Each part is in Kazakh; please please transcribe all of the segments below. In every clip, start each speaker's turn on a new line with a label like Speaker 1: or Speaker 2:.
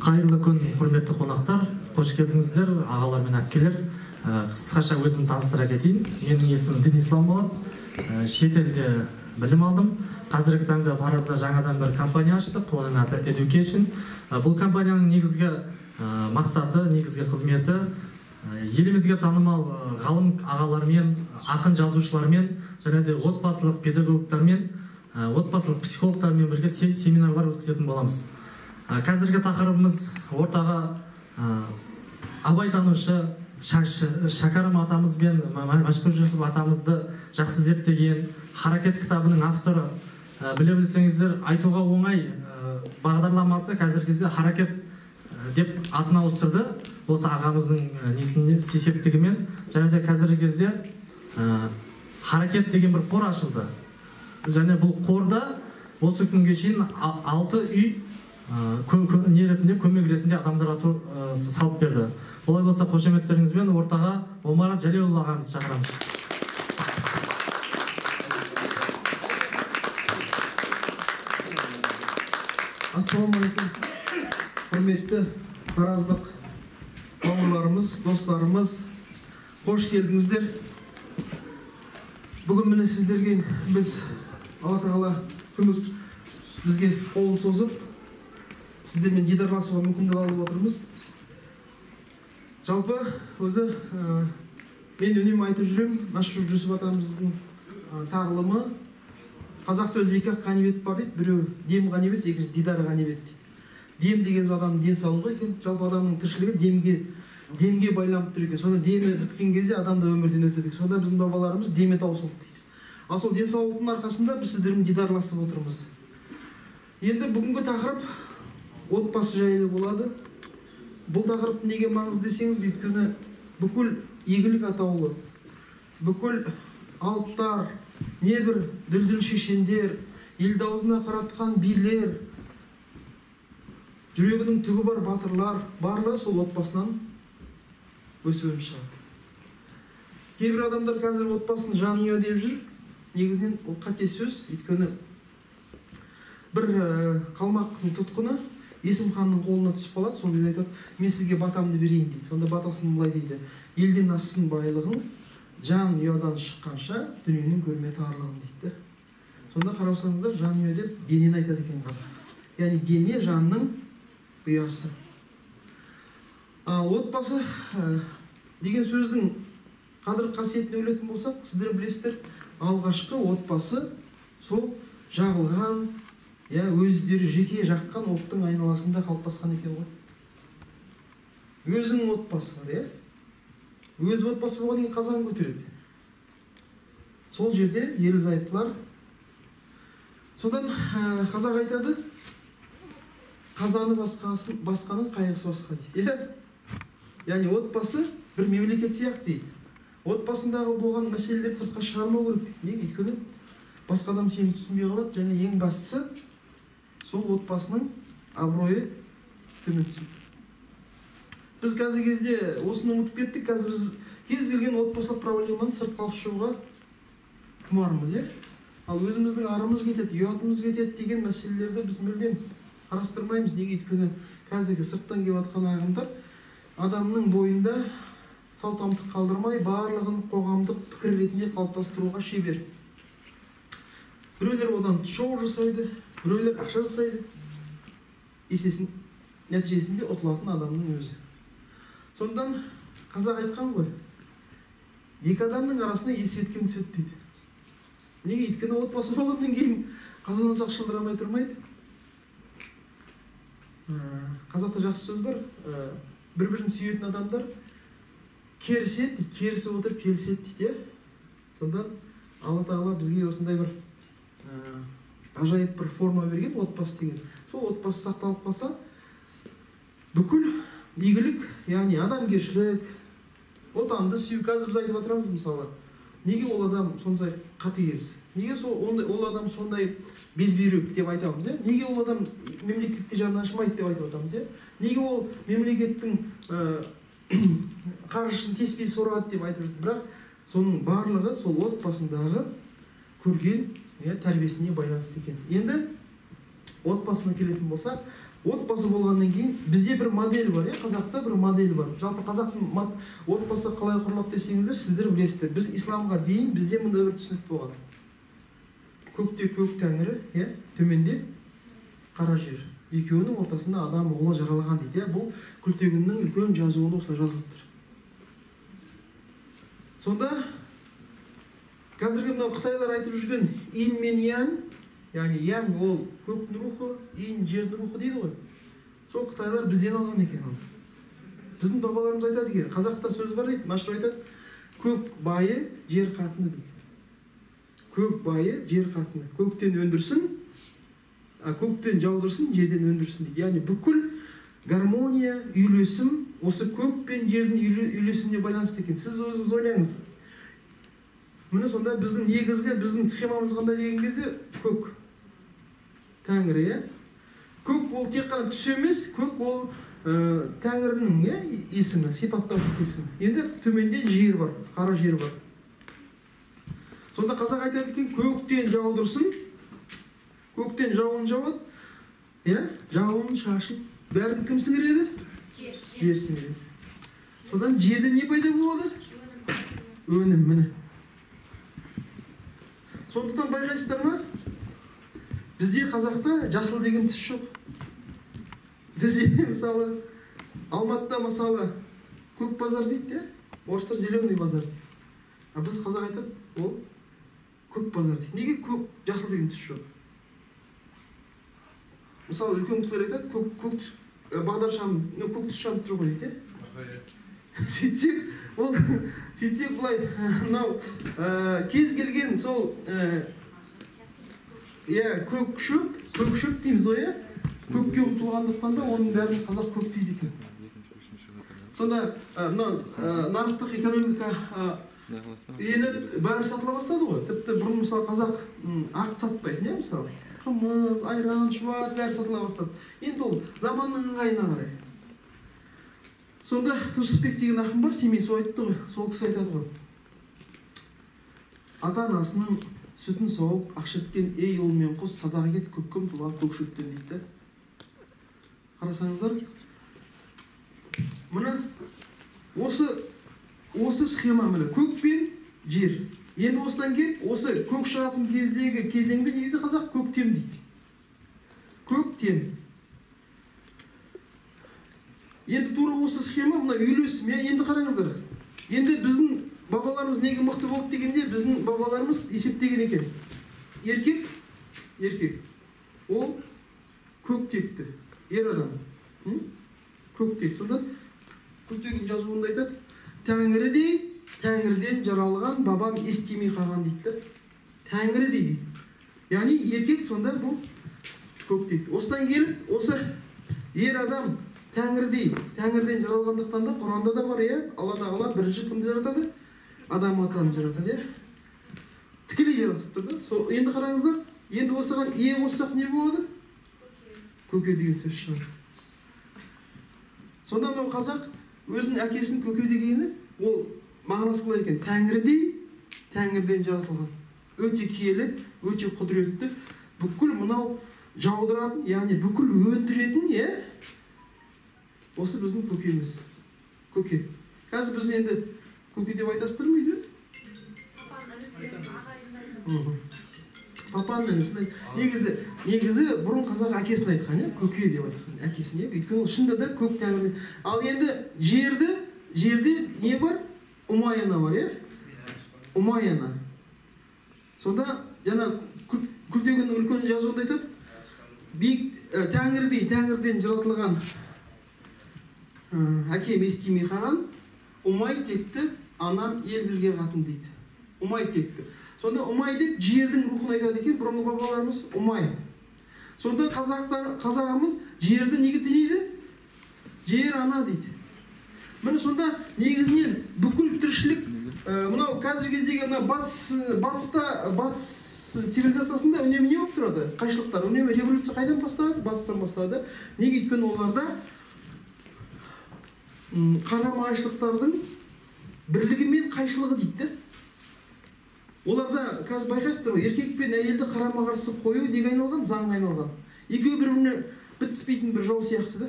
Speaker 1: Қайырлы күн, құрметті қонақтар, қош келдіңіздер, ағалар мен әпкелер. Қысқаша өзімді таныстыра кетейін. Менің есімім Денислам болады. Шетелде білім алдым. Қазіргі таңда Таразда жаңадан бір компания аштық, оның аты Education. Бұл компанияның негізгі мақсаты, негізгі қызметі елімізге танымал ғалым ағалармен, ақын жазушылармен, және де отбасылық педагогтармен, отбасылық психологтармен бірге семинарлар өткізетін боламыз. Қазіргі тақырыбымыз ортаға абайтанушы Шәкәрім атамыз бен Мәшһүр Жүсіп атамызды жақсы зерттеген Харакет кітабының авторы. Біле білсеңіздер, айтуға оңай бағдарламасы қазіргі кезде Харакет деп атын ауыстырды. Осы ағамыздың несіне сесептігімен, және де қазіргі кезде Харакет деген бір қор ашылды. Және бұл қорда осы күнге шейін 6 үй көмек ретінде адамдарға салып берді. Олай болса, қошеметтеріңізбен ортаға Омар Жәлелұлы ағамызды шақырамыз.
Speaker 2: Ассалаумағалейкум. Құрметті тараздық бауырларымыз, достарымыз, қош келдіңіздер. Бүгін міне сіздерге біз Алла Тағала көмек бізге қолын созып, сіздермен дидарласуға мүмкіндік алып отырмыз. Жалпы өзі мен үнемі айтып жүрем, Мәшһүр Жүсіп атамыздың тағылымы қазақта өзі екі ғанибет бар дейді. Біреу дем ғанибет, екінші дидар ғанибет дейді. Дем деген адамның денсаулығы екен, жалпы адамның тіршілігі демге байланып тұр екен. Сонда демі біткен кезде адамда өмірден өтеді. Сонда біздің бабаларымыз деме таусылды дейді. Ал сол денсаулықтың арқасында біз сіздермен дидарласып отырмыз. Енді бүгінгі тақырып отбасы жайлы болады. Бұл тақырып неге маңызды десеңіз, өйткені бүкіл игілік атаулы, бүкіл алыптар, небір дүлдүл шешендер, ел даусына қаратқан билер, жүрегінің түгі бар батырлар, барлығы сол отбасынан өсіп шығады. Кейбір адамдар қазір отбасын жанұя деп жүр. Негізінен ол қате сөз, өйткені бір қалмақтың тұтқыны Есім ханның қолына түсіп қалады, сол кезде айтады, мен сізге батамды берейін дейді. Сонда батасын былай дейді, елден ассын байлығын, жан ұядан шыққанша дүниенің көрме тарлығын дейді. Сонда қараусаңыздар, жан ұя деп денені айтады екен қазақ. Яғни дене жанның ұясы. Ал отбасы деген сөздің қадір қасиетіне өлетін болсақ, сіздер білесіздер, алғашқы отбасы сол жағылған, өздері жеке жаққан оттың айналасында қалыптасқан екен ғой. Өзінің отбасы бар, өз отбасы болған кейін қазан көтереді. Сол жерде ерлі-зайыптылар. Содан қазақ айтады, қазаны басқаның қайғысы басқа дейді. Яғни отбасы бір мемлекет сияқты дейді. Отбасындағы болған мәселелерді сыртқа шығармау керек дейді. Неге? Өйткені басқа адам сені түсінбей қалады, және ең бастысы сол отбасының абыройы төмен түседі. Біз қазір кезде осыны ұмытып кеттік. Қазір біз кез келген отбасылық проблеманы сыртқа алып шығуға құмармыз, ал өзіміздің арымыз кетеді, ұятымыз кетеді деген мәселелерді біз мүлдем қарастырмаймыз. Неге? Өйткені қазіргі сырттан келіп жатқан ағымдар адамның бойында сау тамтық қалдырмай, барлығын қоғамдық пікір ретінде қалыптастыруға шебер. Біреулер одан шоу жасайды, біреулер ақша жасайды. Нәтижесінде ұтылатын адамның өзі. Сондан қазақ айтқан ғой, екі адамның арасына есеткен түседі дейді. Неге? Өйткені отбасы болғаннан кейін қазан ошақ шылдырамай тұрмайды. Қазақта жақсы сөз бар, бір-бірін сүйетін адамдар керіседі дейді, керісіп отырып келіседі дейді. Сондан Алла Тағала бізге осындай бір ажайып бір форма берген, отбасы деген. Сол отбасы сақталып қалса, бүкіл игілік, яғни адамгершілік, отанды сүю. Қазір біз айтып отырамыз мысалы, неге ол адам сондай қатыгез? Неге ол адам сондай безбүйрек деп айтамыз? Неге ол адам мемлекетке жаны ашымайды деп айтып отырамыз? Неге ол мемлекеттің қаржысын теспей сорады деп айтып жатыр? Бірақ соның барлығы сол отбасындағы көрген тәрбиесіне байланысты екен. Енді отбасына келетін болсақ, отбасы болғаннан кейін бізде бір модель бар, қазақта бір модель бар. Жалпы қазақтың отбасы қалай құрылады десеңіздер, сіздер білесіздер. Біз исламға дейін бізде мындай бір түсінік болған. Көкте көк тәңірі, төменде қара жер. Екеуінің ортасында адам ұлы жаралған дейді. Бұл Күлтегіннің үлкен жазуында осылай жазылып тұр. Сонда қазіргі мынау Қытайлар айтып жүрген ин мен ян, яғни ян ол көктің рухы, ин жердің рухы дейді ғой. Сол Қытайлар бізден алған екен оны. Біздің бабаларымыз айтады екен, қазақта сөз бар дейді, машһүр айтады, көк байы жер қатыны дейді. Көк байы жер қатыны. Көктен өндірсін, көктен жаудырсын, жерден өндірсін дейді. Яғни бүкіл гармония, үйлесім осы көк пен жердің үйлесіміне байланысты екен. Сіз өзіңіз ойлаңыз. Міне сонда біздің негізгі, біздің схемамыз қандай деген кезде көк. Тәңірі, көк ол тек қана түс емес, көк ол Тәңірінің есімі, сипаттаушы есімі. Енді төменде жер бар, қара жер бар. Сонда қазақ айтады екен, көктен жаудырсын, көктен жауын жауады, жауын шашын, бәрін кім сіңіреді? Жер сіңіреді. Содан жерден не пайда болады? Өнім, міне. Сондықтан байқайсыздар ма? Бізде қазақта жасыл деген түс жоқ. Бізде мысалы Алматыда мысалы көк базар дейді, орыстар зеленый базар дейді. А біз қазақ айтады, ол көк базар дейді. Неге көк жасыл деген түс жоқ? Мысалы үлкен кісілер айтады, көк түс бағдаршам, көк түс жанып тұр ғой дейді. Сөйтсек бұлай, мынау кез келген сол көк шөп дейміз ғой, көкке ұмтылғандықтан да оның бәрін қазақ көк дейді екен. Сонда нарықтық экономика еніп бәрі сатыла бастады ғой. Тіпті бұрын мысалы қазақ ақ сатпайды, мысалы қымыз, айран, шұбат бәрі сатыла бастады. Енді ол заманның ыңғайына қарай. Сонда Тыныштықбек деген ақын бар, Семей су айтты ғой, сол кісі айтады ғой. Ата-анасының сүтін сауып, ақшеткен ей ұл мен құс, садаға кет көкке ұмтылған көк шөптен дейді. Қарасаңыздар, мына осы схема міне көк пен жер. Енді осыдан келіп, осы көк шығатын кездегі кезеңді не дейді қазақ? Көктем дейді. Көктем. Енді тура осы схема, мына үйлесім. Енді қараңыздар. Енді біздің бабаларымыз неге мықты болды дегенде, біздің бабаларымыз есептеген екен. Еркек. Ол көк текті. Ер адам. Көк тек. Сонда Күлтегін жазуында айтады, Тәңірден жаралған бабам естемей қалған дейді. Тәңірі дейді. Яғни еркек сонда бұл көк текті. Осыдан келіп, осы ер адам Тәңірден жаралғандықтан да Құранда да бар, Алла Тағала бірінші кімді жаратады? Адам атаны жаратады, тікелей жаратып тұр да. Енді қараңыздар, енді осыған ие қоссақ не болады? Көке деген сөз шығады. Сонда мынау қазақ өзінің әкесінің көке дегені, ол мағынасы қалай екен? Тәңірден жаратылған. Өте киелі, өте құдіретті, бүкіл мынау жаудыратын, яғни бүкіл өндіретін, осы біздің көкеміз. Көке. Қазір біз енді көке деп айтасыздар ма үйде? Папаның інісін айтқан. Негізі бұрын қазақ әкесін айтқан, көке деп айтқан. Әкесін, өйткені ол шынында да көк тәңірден. Ал енді жерде не бар? Умаяна бар, Умаяна. Сонда жаңа Күлтегіннің үлкен жазуында айтады, Тәңірден жаратылған әкем естемей қалған, Умай текті анам ел білге қатын дейді. Умай текті. Сонда Умай деп жердің рухын айтады екен, бұрынғы бабаларымыз Умай. Сонда қазағымыз жерді неге теңейді? Жер ана дейді. Міне сонда негізінен бүкіл тіршілік, мынау қазіргі кездегі батыс цивилизациясында үнемі не болып тұрады? Қайшылықтар, үнемі революция қайдан бастады? Батыстан бастады. Неге өйткені оларда қарама-қайшылықтардың бірлігі мен қайшылығы дейді. Оларда қазір байқайсыздар ғой, еркек пен әйелді қарама-қарсы қою неге айналған? Заңға айналған. Екеуі бір-біріне бітіспейтін бір жау сияқты да.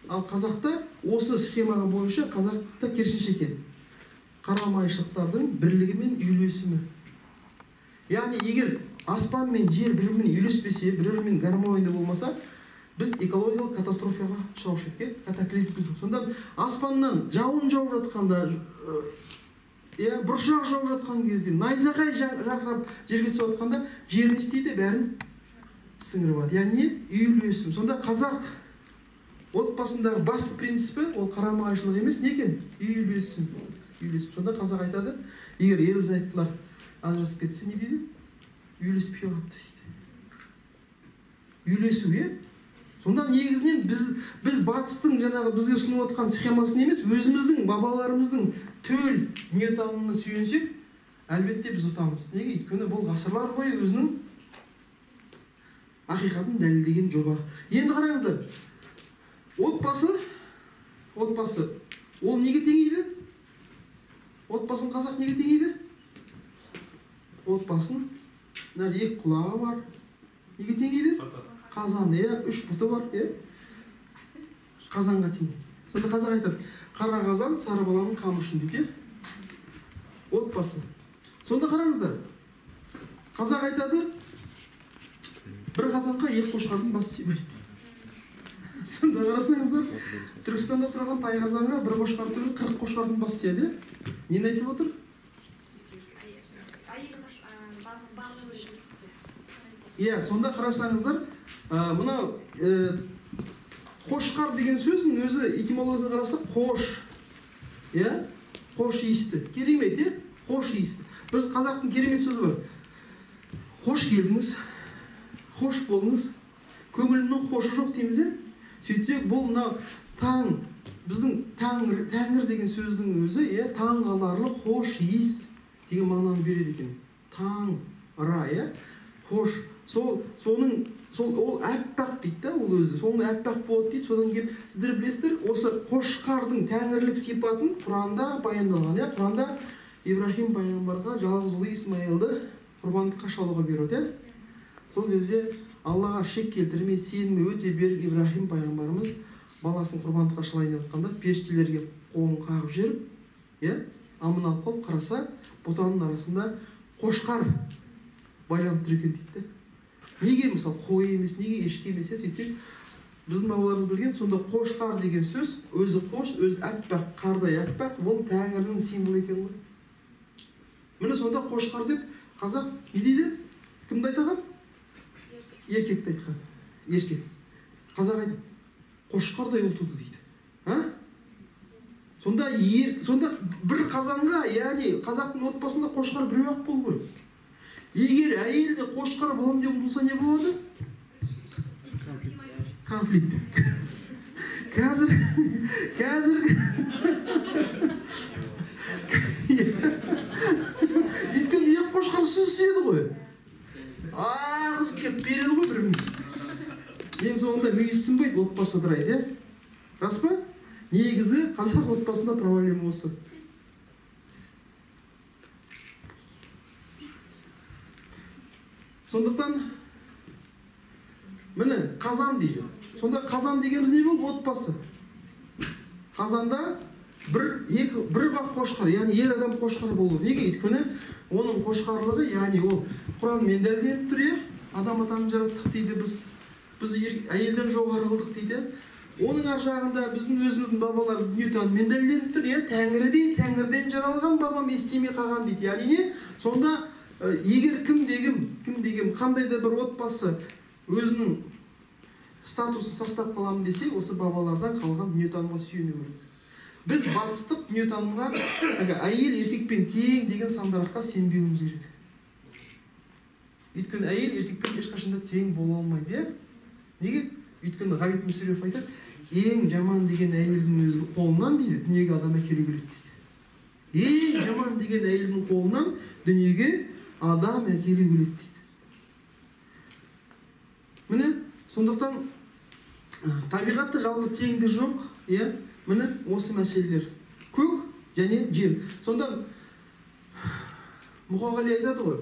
Speaker 2: Ал қазақта осы схемаға бойынша қазақта керісінше екен. Қарама-қайшылықтардың бірлігі мен үйлесімі. Яғни егер аспан мен жер бір-бірімен үйлеспесе, бір-бірімен гармонияда болмаса, біз экологиялық катастрофаға ұшыраушы едік, катаклизм. Сонда аспаннан жауын жауып жатқанда, бұршақ жауып жатқан кезде, найзағай жарқырап жерге түсіп жатқанда, жер не істейді, бәрін сіңіріп алады. Яғни үйлесім. Сонда қазақ отбасындағы басты принципі ол қарама-қайшылық емес, не екен? Үйлесім. Сонда қазақ айтады, егер ерлі-зайыптылар ажырасып кетсе, не дейді? Үйлеспей қалыпты дейді. Үйлесу, Сонда негізінен біз батыстың жаңағы бізге ұсынып отқан схемасын емес, өзіміздің бабаларымыздың төл дүниетанымына сүйенсек, әлбетте біз ұтамыз. Неге? Өйткені бұл ғасырлар бойы өзінің ақиқатын дәлелдеген жоба. Енді қараңыздар, отбасы, ол неге теңейді? Отбасын қазақ неге теңейді? Отбасын, екі құлағы бар. Неге теңейді? Қазан, 3 бұты бар, қазанға теңейді. Сонда қазақ айтады, қара қазан сары баланың қамы үшін дейді. Отбасы. Сонда қараңыздар, қазақ айтады, бір қазанға 2 қошқардың басы сыймайды. Сонда қарасаңыздар, Түркістанда тұрған тай қазанға 1 қошқар тұрып 40 қошқардың басы сыяды. Нені айтып отыр? Сонда қарасаңыздар, мынау қошқар деген сөздің өзі этимологиясына қарасақ, қош. Қош иісті. Керемет, қош иісті. Біз қазақтың керемет сөзі бар. Қош келдіңіз, қош болыңыз, көңілімнің қошы жоқ дейміз, сөйтсек, бұл мынау таң, біздің тәңір деген сөздің өзі, таң қаларлы қош иіс деген мағынаны береді екен. Таң, ра, қош. Ол әппақ дейді, ол өзі. Соның әппақ болады дейді, содан келіп, сіздер білесіздер, осы қошқардың тәңірлік сипатын Құранда баяндалған. Құранда Ибрахим пайғамбарға жалғыз ұлы Исмаилды құрбандыққа шалуға береді. Сол кезде Аллаға шек келтірмей, сенімі өте берік Ибрахим пайғамбарымыз баласын құрбандыққа шалайын деп жатқанда періштелерге қолын қағып жіберіп, аман алып қалып қараса, бұтаның арасында қошқар байланып тұр екен дейді. Неге мысалы қой емес, неге ешкі емес, сөйтсек, біздің бабаларымыз білген, сонда қошқар деген сөз, өзі қош, өзі әппақ, қардай әппақ, бұл тәңірдің символы екен ғой. Міне сонда қошқар деп қазақ не дейді? Кімді айтаған? Еркекті айтқан. Еркек. Қазақ айтады, қошқардай ұл туды дейді. Сонда бір қазанға, яғни қазақтың отбасында қошқар біреу-ақ болу керек. Егер әйелді қошқар боламын деп ұмтылса не болады? Конфликт. Қазір өйткені екі қошқар сүзіседі ғой. Қыз кеп береді ғой бір-біріне. Ең соңында мүйіз сынбайды, отбасы ыдырайды, рас па? Негізі қазақ отбасында проблема осы. Сондықтан, міне, қазан дейді. Сонда қазан дегеніміз не болды? Отбасы. Қазанда бір қошқар, яғни ер адам қошқар болу. Неге? Өйткені оның қошқарлығы, яғни ол Құранмен дәлелденіп тұр, адам атаны жараттық дейді, біз әйелден жоғары қылдық дейді. Оның ар жағында біздің өзіміздің бабалар дүниетаныммен дәлелденіп тұр, тәңірден жаралған бабам естемей қалған дейді. Яғни не? Сонда егер кім-дегім, қандай да бір отбасы өзінің статусын сақтап қаламын десе, осы бабалардан қалған дүниетанымға сүйену керек. Біз батыстық дүниетанымға әйел еркекпен тең деген сандыраққа сенбеуіміз керек. Өйткені әйел еркекпен ешқашанда тең бола алмайды. Неге? Өйткені Ғабит Мүсірепов айтады, ең жаман деген әйелдің өзінің қолынан дейді, дүниеге адам әкелу келеді дейді. Ең жаман деген әйелдің қолынан дүниеге адам әкелу келеді дейді. Міне, сондықтан табиғатта жалпы теңдік жоқ, міне осы мәселелер. Көк және жер. Сонда Мұқағали айтады ғой,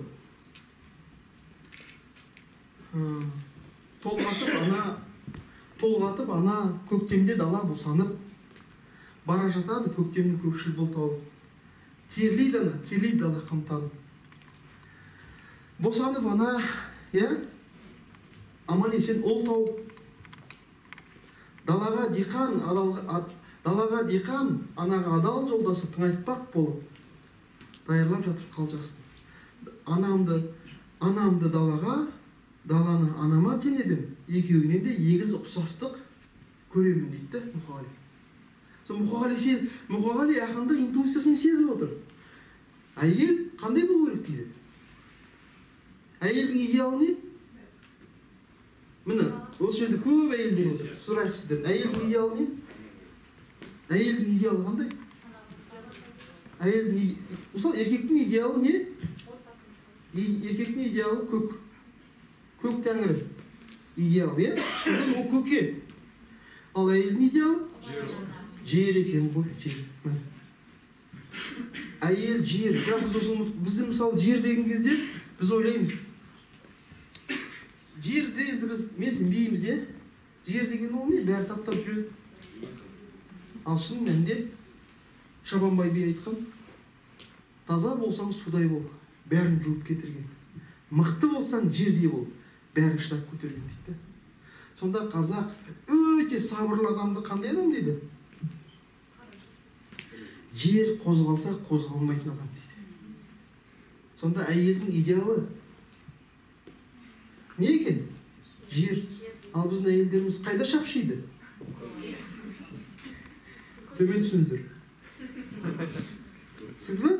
Speaker 2: толғатып ана толғатып, ана көктемде дала босанып, бара жатады көктемнің көкшіл бұлты. Терлейді дала қымтанып. Босанып ана, аман есен ұл тауып, далаға диқан, анаға адал жолдасы тыңайтпақ болып, даярлап жатыр қалжасын. Анамды далаға, даланы анама теңедім, екеуінен де егіз ұқсастық көремін дейді Мұқағали. Мұқағали ақындық интуициясын сезіп отыр. Әйел қандай болу керек дейді? Әйелдің идеалы не? Міне, осы жерде көп әйелдер отыр. Сұрайық сіздерден. Әйелдің идеалы не? Әйелдің идеалы қандай? Мысалы, еркектің идеалы не? Еркектің идеалы көк. Көк тәңірі. Идеал, Содан ол көке. Ал әйелдің идеалы? Жер екен ғой, жер. Әйел жер. Біздің мысалы жер деген кезде біз ойлаймыз. Жерде енді біз менсінбейміз, Жер деген ол не? Бәрі таптап жүреді. Ал шын мәнінде Шабанбай би айтқан, таза болсаң судай бол, бәрін жуып кетірген. Мықты болсаң жердей бол, бәрін шыдап көтерген дейді. Сонда қазақ өте сабырлы адамды қандай адам дейді? Жер қозғалса қозғалмайтын адам дейді. Сонда әйелдің идеалы не екен? Жер. Ал біздің әйелдеріміз қайда шапшиды? Төмен түсіндір. Сізді ме?